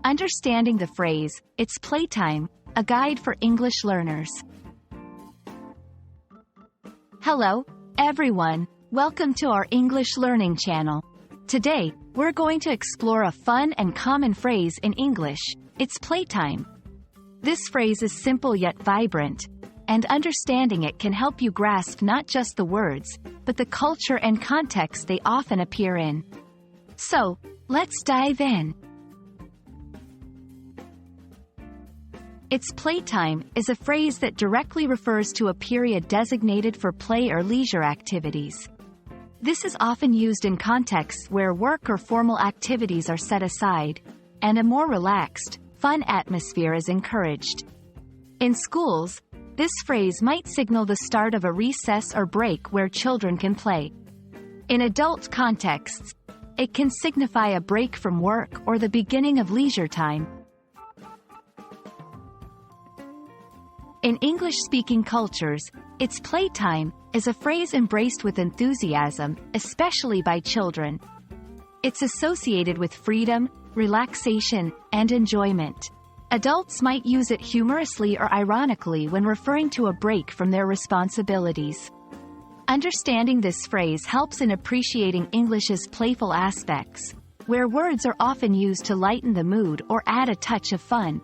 Understanding the phrase, "It's playtime," a guide for English learners. Hello, everyone. Welcome to our English learning channel. Today, we're going to explore a fun and common phrase in English. It's playtime. This phrase is simple yet vibrant, and understanding it can help you grasp not just the words, but the culture and context they often appear in. So, let's dive in. It's playtime is a phrase that directly refers to a period designated for play or leisure activities. This is often used in contexts where work or formal activities are set aside, and a more relaxed, fun atmosphere is encouraged. In schools, this phrase might signal the start of a recess or break where children can play. In adult contexts, it can signify a break from work or the beginning of leisure time. In English-speaking cultures, "it's playtime" is a phrase embraced with enthusiasm, especially by children. It's associated with freedom, relaxation, and enjoyment. Adults might use it humorously or ironically when referring to a break from their responsibilities. Understanding this phrase helps in appreciating English's playful aspects, where words are often used to lighten the mood or add a touch of fun.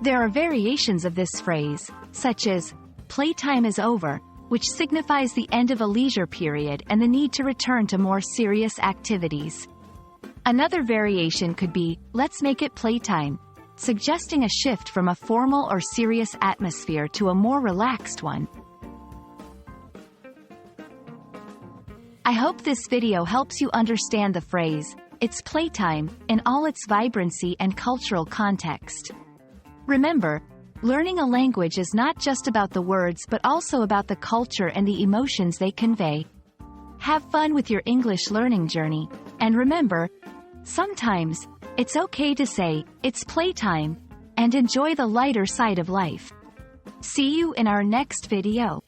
There are variations of this phrase, such as, "Playtime is over," which signifies the end of a leisure period and the need to return to more serious activities. Another variation could be, "Let's make it playtime," suggesting a shift from a formal or serious atmosphere to a more relaxed one. I hope this video helps you understand the phrase, "It's playtime," in all its vibrancy and cultural context. Remember, learning a language is not just about the words but also about the culture and the emotions they convey. Have fun with your English learning journey, and remember, sometimes, it's okay to say, "It's playtime," and enjoy the lighter side of life. See you in our next video.